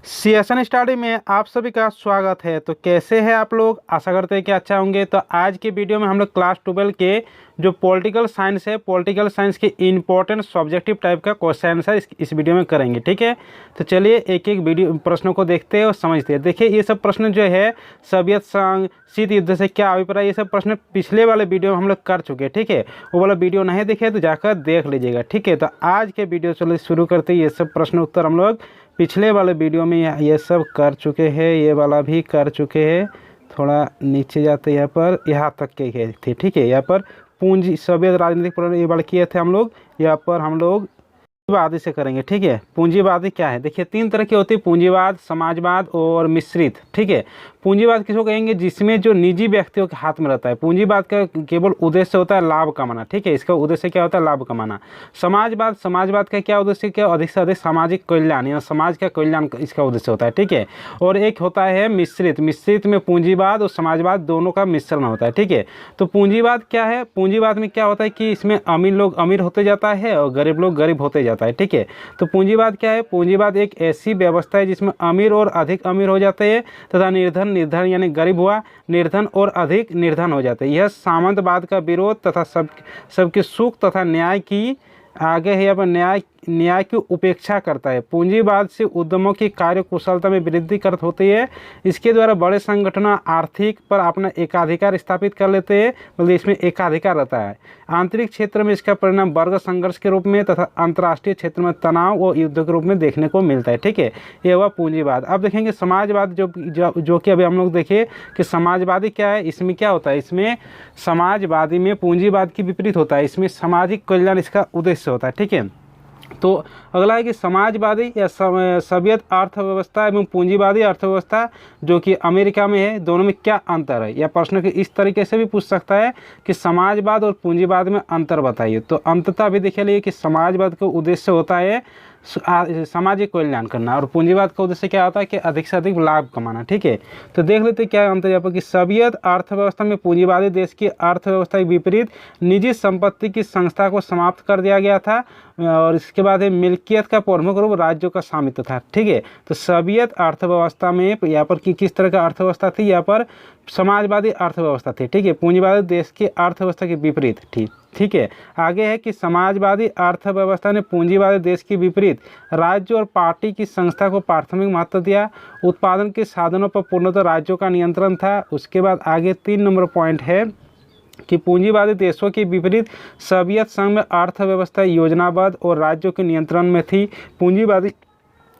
CSN study में आप सभी का स्वागत है। तो कैसे हैं आप लोग? आशा करते हैं कि अच्छा होंगे। तो आज के वीडियो में हम लोग क्लास 12 के जो पॉलिटिकल साइंस है, पॉलिटिकल साइंस के इंपॉर्टेंट सब्जेक्टिव टाइप का क्वेश्चन आंसर इस वीडियो में करेंगे। ठीक है, तो चलिए एक एक वीडियो प्रश्नों को देखते हैं और समझते हैं। देखिए ये सब प्रश्न जो है सोवियत संघ शीत युद्ध से क्या अभिप्राय, ये सब प्रश्न पिछले वाले वीडियो में हम लोग कर चुके हैं। ठीक है, वो वाला वीडियो नहीं देखे तो जाकर देख लीजिएगा। ठीक है, तो आज के वीडियो चलो शुरू करते हैं। ये सब प्रश्न उत्तर हम लोग पिछले वाले वीडियो में ये सब कर चुके हैं, ये वाला भी कर चुके हैं। थोड़ा नीचे जाते यहाँ पर, यहाँ तक के थे। ठीक है, यहाँ पर पूंजी सोवियत राजनीतिक प्रणाली ये वाले किए थे हम लोग। यहाँ पर हम लोग पूंजीवादी से करेंगे। ठीक है, पूंजीवादी क्या है? देखिए तीन तरह की होती है, पूंजीवाद, समाजवाद और मिश्रित। ठीक है, पूंजीवाद किसको कहेंगे? जिसमें जो निजी व्यक्तियों के हाथ में रहता है। पूंजीवाद का केवल उद्देश्य होता है लाभ कमाना। ठीक है, इसका उद्देश्य क्या होता है? लाभ कमाना। समाजवाद का क्या उद्देश्य? क्या अधिक से अधिक सामाजिक कल्याण या समाज का कल्याण इसका उद्देश्य होता है। ठीक है, और एक होता है मिश्रित में पूंजीवाद और समाजवाद दोनों का मिश्रण होता है। ठीक है, तो पूंजीवाद क्या है? पूंजीवाद में क्या होता है कि इसमें अमीर लोग अमीर होते जाता है और गरीब लोग गरीब होते जाता है। ठीक है, तो पूंजीवाद क्या है? पूंजीवाद एक ऐसी व्यवस्था है जिसमें अमीर और अधिक अमीर हो जाते हैं तथा निर्धन यानी गरीब हुआ निर्धन और अधिक निर्धन हो जाते हैं। यह सामंतवाद का विरोध तथा सबके सुख तथा न्याय की आगे है, यहाँ पर न्याय की उपेक्षा करता है। पूंजीवाद से उद्यमों की कार्य कुशलता में वृद्धि करत होती है। इसके द्वारा बड़े संगठन आर्थिक पर अपना एकाधिकार स्थापित कर लेते हैं, मतलब इसमें एकाधिकार रहता है। आंतरिक क्षेत्र में इसका परिणाम वर्ग संघर्ष के रूप में तथा अंतर्राष्ट्रीय क्षेत्र में तनाव और युद्ध के रूप में देखने को मिलता है। ठीक है, ये हुआ पूंजीवाद। अब देखेंगे समाजवाद, जो कि अभी हम लोग देखे कि समाजवादी क्या है। इसमें क्या होता है? इसमें समाजवादी में पूंजीवाद की विपरीत होता है, इसमें सामाजिक कल्याण इसका उद्देश्य होता है। ठीक है, तो अगला है कि समाजवादी या सोवियत अर्थव्यवस्था एवं पूंजीवादी अर्थव्यवस्था जो कि अमेरिका में है, दोनों में क्या अंतर है? या प्रश्न के इस तरीके से भी पूछ सकता है कि समाजवाद और पूंजीवाद में अंतर बताइए। तो अंततः भी देख लिए कि समाजवाद का उद्देश्य होता है सामाजिक कल्याण करना और पूंजीवाद का उद्देश्य क्या होता है कि अधिक से अधिक लाभ कमाना। ठीक है, तो देख लेते क्या अंतर यहाँ पर कि सोवियत अर्थव्यवस्था में पूंजीवादी देश की अर्थव्यवस्था के विपरीत निजी संपत्ति की संस्था को समाप्त कर दिया गया था और इसके बाद मिल्कियत का प्रमुख रूप राज्यों का स्वामित्व था। ठीक है, तो सोवियत अर्थव्यवस्था में यहाँ पर किस तरह का अर्थव्यवस्था थी? यहाँ पर समाजवादी अर्थव्यवस्था थी। ठीक है, पूंजीवादी देश की अर्थव्यवस्था के विपरीत थी। ठीक है, आगे है कि समाजवादी अर्थव्यवस्था ने पूंजीवादी देश के विपरीत राज्य और पार्टी की संस्था को प्राथमिक महत्व दिया। उत्पादन के साधनों पर पूर्णतः राज्यों का नियंत्रण था। उसके बाद आगे 3 नंबर पॉइंट है कि पूंजीवादी देशों के विपरीत सोवियत संघ में अर्थव्यवस्था योजनाबद्ध और राज्यों के नियंत्रण में थी। पूंजीवादी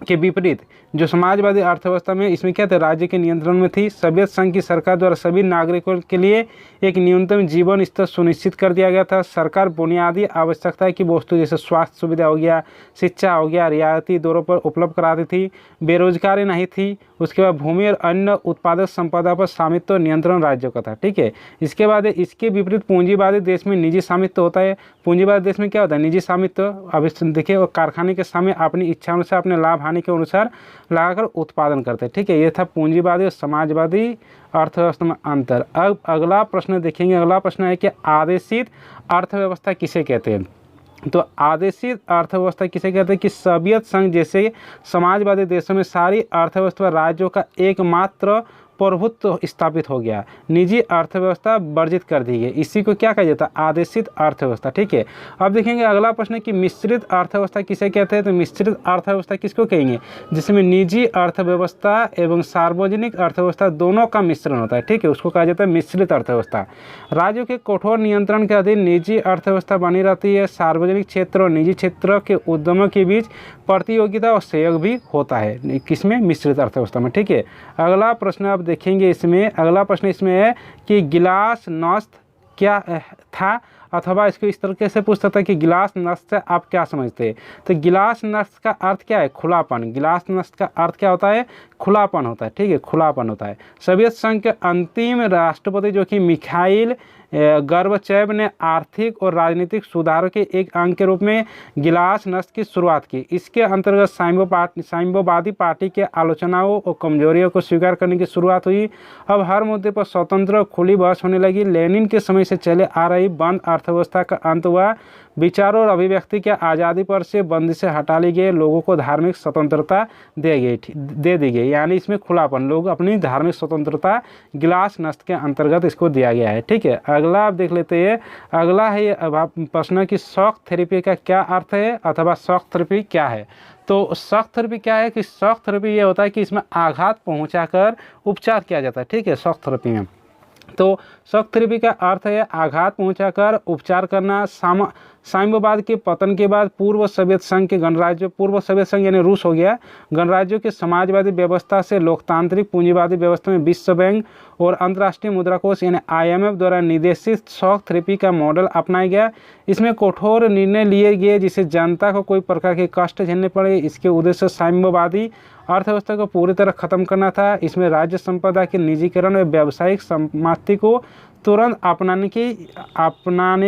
के विपरीत जो समाजवादी अर्थव्यवस्था में इसमें क्या था? राज्य के नियंत्रण में थी। सोवियत संघ की सरकार द्वारा सभी नागरिकों के लिए एक न्यूनतम जीवन स्तर सुनिश्चित कर दिया गया था। सरकार बुनियादी आवश्यकता की वस्तु जैसे स्वास्थ्य सुविधा हो गया, शिक्षा हो गया, रियायती दरों पर उपलब्ध कराती थी। बेरोजगारी नहीं थी। उसके बाद भूमि और अन्य उत्पादक संपदा पर स्वामित्व नियंत्रण राज्यों का था। ठीक है, इसके बाद इसके विपरीत पूंजीवादी देश में निजी स्वामित्व होता है। पूंजीवादी देश में क्या होता है? निजी स्वामित्व। अब देखिए वो कारखाने के सामने अपनी इच्छा अनुसार अपने लाभ हानि के अनुसार लगाकर उत्पादन करते हैं। ठीक है, ये था पूंजीवादी और समाजवादी अर्थव्यवस्था में अंतर। अब अगला प्रश्न देखेंगे। अगला प्रश्न है कि आदेशित अर्थव्यवस्था किसे कहते हैं? तो आदेशित अर्थव्यवस्था किसे कहते हैं? कि सोवियत संघ जैसे समाजवादी देशों में सारी अर्थव्यवस्था राज्यों का एकमात्र प्रभुत्व स्थापित हो गया, निजी अर्थव्यवस्था वर्जित कर दी गई। इसी को क्या कहा जाता है? आदेशित अर्थव्यवस्था। ठीक है, अब देखेंगे अगला प्रश्न कि मिश्रित अर्थव्यवस्था किसे कहते हैं? तो मिश्रित अर्थव्यवस्था किसको कहेंगे? जिसमें निजी अर्थव्यवस्था एवं सार्वजनिक अर्थव्यवस्था दोनों का मिश्रण होता है। ठीक है, उसको कहा जाता है मिश्रित अर्थव्यवस्था। राज्यों के कठोर नियंत्रण के अधीन निजी अर्थव्यवस्था बनी रहती है। सार्वजनिक क्षेत्र और निजी क्षेत्र के उद्यमों के बीच प्रतियोगिता और सहयोग भी होता है। किसमें? मिश्रित अर्थव्यवस्था में। ठीक है, अगला प्रश्न आप देखेंगे। इसमें अगला प्रश्न इसमें है कि गिलास नस्त क्या था? अथवा इसको इस तरीके से पूछ सकता है कि गिलास नस्त से आप क्या समझते हैं? तो गिलास नस्त का अर्थ क्या है? खुलापन। गिलास नस्त का अर्थ क्या होता है? खुलापन होता है। ठीक है, खुलापन होता है। सोवियत संघ के अंतिम राष्ट्रपति जो कि मिखाइल गोर्बाचेव ने आर्थिक और राजनीतिक सुधारों के एक अंग के रूप में गिलास नस्त की शुरुआत की। इसके अंतर्गत साम्यवादी पार्टी के आलोचनाओं और कमजोरियों को स्वीकार करने की शुरुआत हुई। अब हर मुद्दे पर स्वतंत्र और खुली बहस होने लगी। लेनिन के समय से चले आ रही बंद अर्थव्यवस्था का अंत हुआ। विचारों और अभिव्यक्ति के आज़ादी पर से बंदिशें हटा ली गई, लोगों को धार्मिक स्वतंत्रता दे दी गई, यानी इसमें खुलापन, लोग अपनी धार्मिक स्वतंत्रता गिलास नस्त के अंतर्गत इसको दिया गया है। ठीक है, अगला आप देख लेते हैं। अगला है प्रश्न कि शॉक थेरेपी का क्या अर्थ है अथवा शॉक थेरेपी क्या है। तो शॉक थेरेपी क्या है कि शॉक थेरेपी ये होता है कि इसमें आघात पहुंचाकर उपचार किया जाता है। ठीक है, शॉक थेरेपी में तो शॉक थेरेपी का अर्थ है आघात पहुंचाकर उपचार करना। साम्यवाद के पतन के बाद पूर्व सोवियत संघ के गणराज्यों, पूर्व सोवियत संघ यानी रूस हो गया, गणराज्यों के समाजवादी व्यवस्था से लोकतांत्रिक पूंजीवादी व्यवस्था में विश्व बैंक और अंतर्राष्ट्रीय मुद्रा कोष यानी IMF द्वारा निर्देशित शॉक थेरेपी का मॉडल अपनाया गया। इसमें कठोर निर्णय लिए गए जिससे जनता को कोई प्रकार के कष्ट झेलने पड़े। इसके उद्देश्य साम्यवादी अर्थव्यवस्था को पूरी तरह खत्म करना था। इसमें राज्य संपदा के निजीकरण और व्यावसायिक संपत्ति को तुरंत अपनाने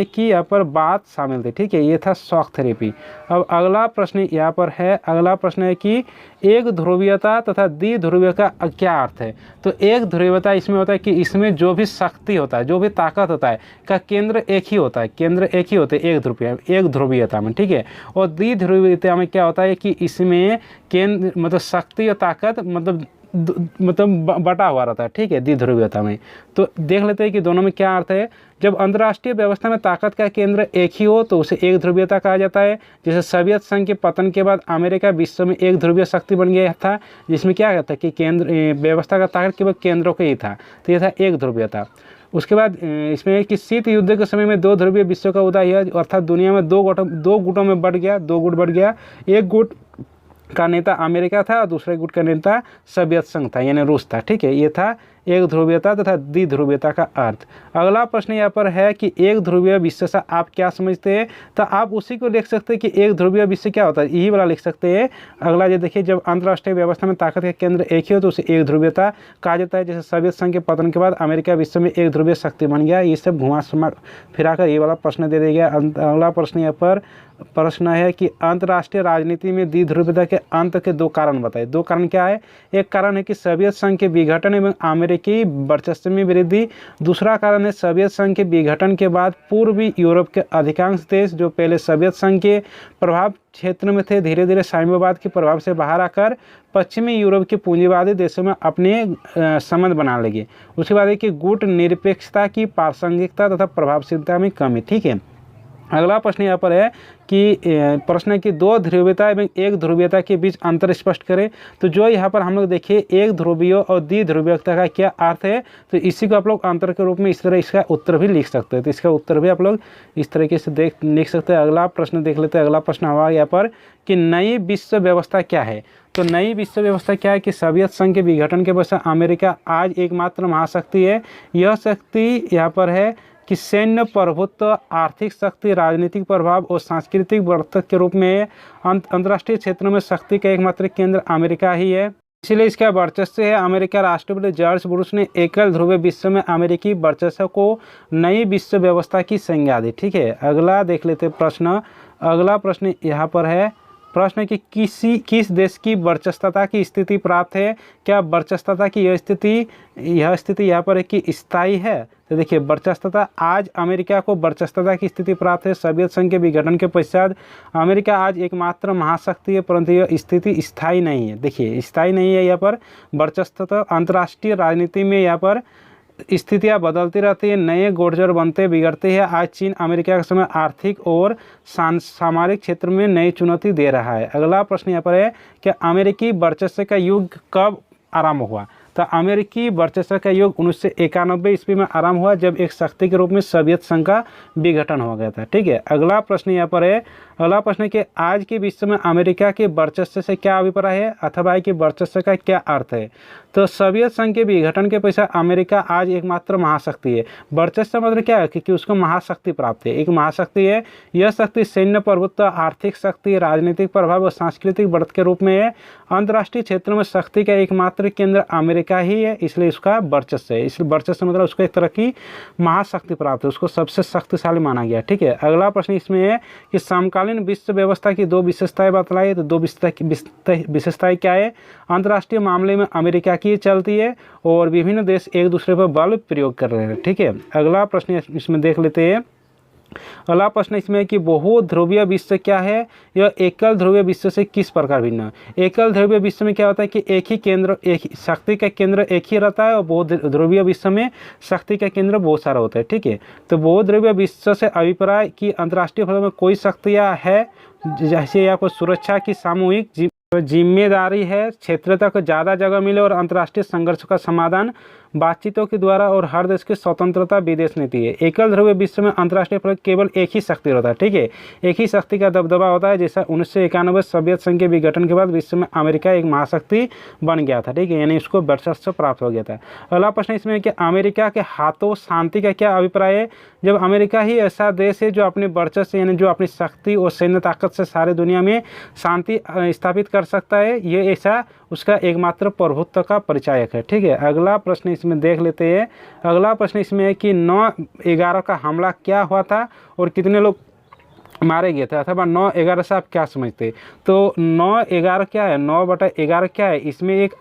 की यहाँ पर बात शामिल थी। ठीक है, ये था शॉक थेरेपी। अब अगला प्रश्न यहाँ पर है, अगला प्रश्न है कि एक ध्रुवीयता तथा द्विध्रुवीयता का क्या अर्थ है। तो एक ध्रुवीयता इसमें होता है कि इसमें जो भी शक्ति होता है, जो भी ताकत होता है का केंद्र एक ही होता है, केंद्र एक ही होते हैं एक ध्रुवीयता में। ठीक है, और द्विध्रुवीयता में क्या होता है कि इसमें केंद्र मतलब शक्ति और ताकत मतलब बटा हुआ रहता है। ठीक है, द्विध्रुवीयता में। तो देख लेते हैं कि दोनों में क्या अर्थ है। जब अंतर्राष्ट्रीय व्यवस्था में ताकत का केंद्र एक ही हो तो उसे एक ध्रुवीयता कहा जाता है। जैसे सोवियत संघ के पतन के बाद अमेरिका विश्व में एक ध्रुवीय शक्ति बन गया था, जिसमें क्या कहता है कि केंद्र व्यवस्था का ताकत केवल केंद्रों के ही था, तो यह था एक ध्रुवीयता। उसके बाद इसमें कि शीत युद्ध के समय में दो ध्रुवीय विश्व का उदय हुआ, अर्थात दुनिया में दो गुटों में दो गुट बढ़ गया। एक गुट का नेता अमेरिका था और दूसरे गुट का नेता सोवियत संघ था यानी रूस था। ठीक है, ये था एक ध्रुवीयता तथा द्विध्रुवीयता का अर्थ। अगला प्रश्न यहाँ पर है कि एक ध्रुवीय विश्व से आप क्या समझते हैं। तो आप उसी को लिख सकते हैं कि एक ध्रुवीय विश्व क्या होता है, यही वाला लिख सकते हैं। अगला ये देखिए, जब अंतर्राष्ट्रीय व्यवस्था में ताकत का केंद्र एक ही हो तो उसे एक ध्रुवीयता कहा जाता है। जैसे सोवियत संघ के पतन के बाद अमेरिका विश्व में एक ध्रुवीय शक्ति बन गया। ये सब घुमा फिराकर ये वाला प्रश्न दे दिया गया। अगला प्रश्न यहाँ पर प्रश्न है कि अंतर्राष्ट्रीय राजनीति में द्विध्रुवीयता के अंत के दो कारण बताएं। दो कारण क्या है। एक कारण है कि सोवियत संघ के विघटन एवं अमेरिकी वर्चस्व में वृद्धि। दूसरा कारण है सोवियत संघ के विघटन के बाद पूर्वी यूरोप के अधिकांश देश जो पहले सोवियत संघ के प्रभाव क्षेत्र में थे, धीरे धीरे साम्यवाद के प्रभाव से बाहर आकर पश्चिमी यूरोप के पूंजीवादी देशों में अपने संबंध बना लगे। उसके बाद है कि गुट निरपेक्षता की प्रासंगिकता तथा प्रभावशीलता में कमी। ठीक है, अगला प्रश्न यहाँ पर है कि प्रश्न है कि दो ध्रुवीयता एवं एक ध्रुवीयता के बीच अंतर स्पष्ट करें। तो जो यहाँ पर हम लोग देखिए एक ध्रुवीय और द्विध्रुवीयता का क्या अर्थ है, तो इसी को आप लोग अंतर के रूप में इस तरह इसका उत्तर भी लिख सकते हैं। तो इसका उत्तर भी आप लोग इस तरीके से लिख सकते हैं। अगला प्रश्न देख लेते हैं। अगला प्रश्न हमारा यहाँ पर कि नई विश्व व्यवस्था क्या है। तो नई विश्व व्यवस्था क्या है कि सोवियत संघ के विघटन के पश्चात अमेरिका आज एकमात्र महाशक्ति है। यह शक्ति यहाँ पर है कि सैन्य प्रभुत्व, आर्थिक शक्ति, राजनीतिक प्रभाव और सांस्कृतिक वर्चस्व के रूप में अंतर्राष्ट्रीय क्षेत्रों में शक्ति का एकमात्र केंद्र अमेरिका ही है। इसलिए इसका वर्चस्व है। अमेरिका राष्ट्रपति जॉर्ज बुश ने एकल ध्रुवीय विश्व में अमेरिकी वर्चस्व को नई विश्व व्यवस्था की संज्ञा दी। ठीक है, अगला देख लेते प्रश्न। अगला प्रश्न यहाँ पर है प्रश्न कि किस देश की वर्चस्वता की स्थिति प्राप्त है। क्या वर्चस्वता की यह स्थिति यहाँ पर है कि स्थायी है। तो देखिए वर्चस्वता, आज अमेरिका को वर्चस्वता की स्थिति प्राप्त है। सोवियत संघ के विघटन के पश्चात अमेरिका आज एकमात्र महाशक्ति है, परंतु यह स्थिति स्थायी नहीं है। देखिए स्थायी नहीं है यहाँ पर वर्चस्वता। अंतर्राष्ट्रीय राजनीति में यहाँ पर स्थितियाँ बदलती रहती है, नए गुर्जर बनते बिगड़ते हैं। आज चीन अमेरिका के समय आर्थिक और सामरिक क्षेत्र में नई चुनौती दे रहा है। अगला प्रश्न यहाँ पर है कि अमेरिकी वर्चस्व का युग कब आरंभ हुआ। तो अमेरिकी वर्चस्व का युग 1991 ईस्वी में आरंभ हुआ, जब एक शक्ति के रूप में सोवियत संघ का विघटन हो गया था। ठीक है, अगला प्रश्न यहाँ पर है। अगला प्रश्न है कि आज के विश्व में अमेरिका के वर्चस्व से क्या अभिप्राय है अथवा कि वर्चस्व का क्या अर्थ है। तो सोवियत संघ के विघटन के पश्चात अमेरिका आज एकमात्र महाशक्ति है। वर्चस्व मतलब क्या है कि उसको महाशक्ति प्राप्त है, एक महाशक्ति है। यह शक्ति सैन्य प्रभुत्व, आर्थिक शक्ति, राजनीतिक प्रभाव और सांस्कृतिक बढ़त के रूप में है। अंतर्राष्ट्रीय क्षेत्र में शक्ति का एकमात्र केंद्र अमेरिका ही है, इसलिए उसका वर्चस्व है। इसलिए वर्चस्व मतलब उसको एक तरह की महाशक्ति प्राप्त है, उसको सबसे शक्तिशाली माना गया। ठीक है, अगला प्रश्न इसमें है कि समकालीन विश्व व्यवस्था की दो विशेषताएं बतलाइए। तो दो विशेषताएं क्या है। अंतर्राष्ट्रीय मामले में अमेरिका की चलती है और विभिन्न देश एक दूसरे पर बल प्रयोग कर रहे हैं। ठीक है, अगला प्रश्न इसमें देख लेते हैं अगला प्रश्न इसमें है कि बहुध्रुवीय विश्व क्या है? यह एकल ध्रुवीय विश्व से किस प्रकार भिन्न है? एकल ध्रुवीय विश्व में क्या होता है कि एक ही केंद्र, एक शक्ति का केंद्र एक ही रहता है, और बहुध्रुवीय विश्व में शक्ति का केंद्र बहुत सारा होता है। ठीक है, तो बहुध्रुवीय विश्व से अभिप्राय कि अंतर्राष्ट्रीय फलक में कोई शक्तियाँ है, जैसे आपको सुरक्षा की सामूहिक जिम्मेदारी है, क्षेत्र तक ज़्यादा जगह मिले और अंतर्राष्ट्रीय संघर्ष का समाधान बातचीतों के द्वारा, और हर देश की स्वतंत्रता विदेश नीति है। एकल ध्रुवीय विश्व में अंतर्राष्ट्रीय फलक केवल एक ही शक्ति होता है। ठीक है, एक ही शक्ति का दबदबा होता है। जैसा 1991 सोवियत संघ के विघटन के बाद विश्व में अमेरिका एक महाशक्ति बन गया था। ठीक है, यानी उसको वर्चस्व प्राप्त हो गया था। अगला प्रश्न इसमें है कि अमेरिका के हाथों शांति का क्या अभिप्राय है? जब अमेरिका ही ऐसा देश है जो अपने वर्चस्व यानी जो अपनी शक्ति और सैन्य ताकत से सारे दुनिया में शांति स्थापित कर सकता है, ये ऐसा उसका एकमात्र प्रभुत्व का परिचायक है। ठीक है, अगला प्रश्न इसमें देख लेते हैं। अगला प्रश्न इसमें है कि 9/11 का हमला क्या हुआ था और कितने लोग मारे गए थे, अथवा 9/11 से आप क्या समझते हैं? तो 9/11 क्या है? 9/11 क्या है? इसमें एक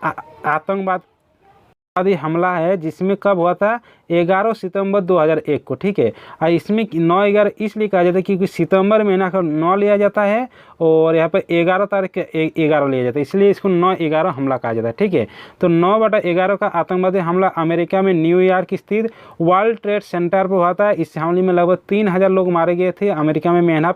आतंकवादी हमला है, जिसमें कब हुआ था? 11 सितंबर 2001 को। ठीक है, और इसमें 9/11 इसलिए कहा जाता है क्योंकि सितंबर महीना का 9 लिया जाता है और यहाँ पर 11 तारीख के 11 लिया जाता है, इसलिए इसको 9/11 हमला कहा जाता है। ठीक है, तो 9/11 का आतंकवादी हमला अमेरिका में न्यूयॉर्क स्थित वर्ल्ड ट्रेड सेंटर पर हुआ था। इस हमले में लगभग 3000 लोग मारे गए थे। अमेरिका में महीना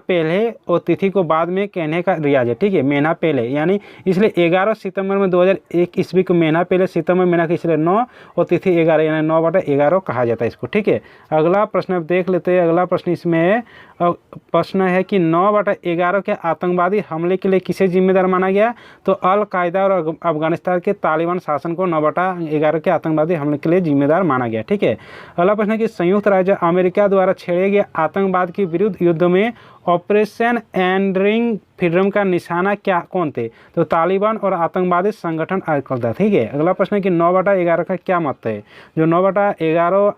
पहले और तिथि को बाद में कहने का रिवाज है। ठीक है, महीना पहले, यानी इसलिए 11 सितंबर में 2001 ईस्वी को महीना पहले, सितंबर महीना का इसलिए 9 और तिथि 11, यानी 9/11 कहा जाता है इसको। ठीक है, अगला प्रश्न अब देख लेते हैं। अगला प्रश्न इसमें प्रश्न है कि 9/11 के आतंकवादी हमले के लिए किसे जिम्मेदार माना गया? तो अल कायदा और अफगानिस्तान के तालिबान शासन को 9/11 के आतंकवादी हमले के लिए जिम्मेदार माना गया। ठीक है, अगला प्रश्न है कि संयुक्त राज्य अमेरिका द्वारा छेड़े गए आतंकवाद के विरुद्ध युद्ध में ऑपरेशन एंड्यूरिंग फ्रीडम का निशाना कौन थे? तो तालिबान और आतंकवादी संगठन था। ठीक है, अगला प्रश्न है कि 9/11 का क्या महत्व है? जो 9/11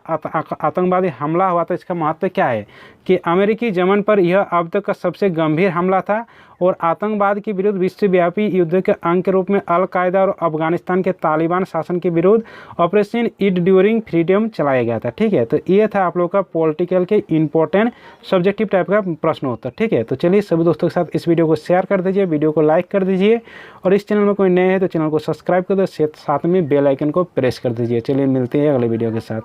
आतंकवादी हमला हुआ था, इसका महत्व क्या है? कि अमेरिकी जमन पर यह अब तक का सबसे गंभीर हमला था और आतंकवाद के विरुद्ध विश्वव्यापी युद्ध के अंग के रूप में अल कायदा और अफगानिस्तान के तालिबान शासन के विरुद्ध ऑपरेशन एंड्यूरिंग फ्रीडम चलाया गया था। ठीक है, तो ये था आप लोग का पॉलिटिकल के इंपॉर्टेंट सब्जेक्टिव टाइप का प्रश्न होता है। ठीक है, तो चलिए सभी दोस्तों के साथ इस वीडियो को शेयर कर दीजिए, वीडियो को लाइक कर दीजिए, और इस चैनल में कोई नए हैं तो चैनल को सब्सक्राइब कर दो, साथ में बेल आइकन को प्रेस कर दीजिए। चलिए मिलते हैं अगले वीडियो के साथ।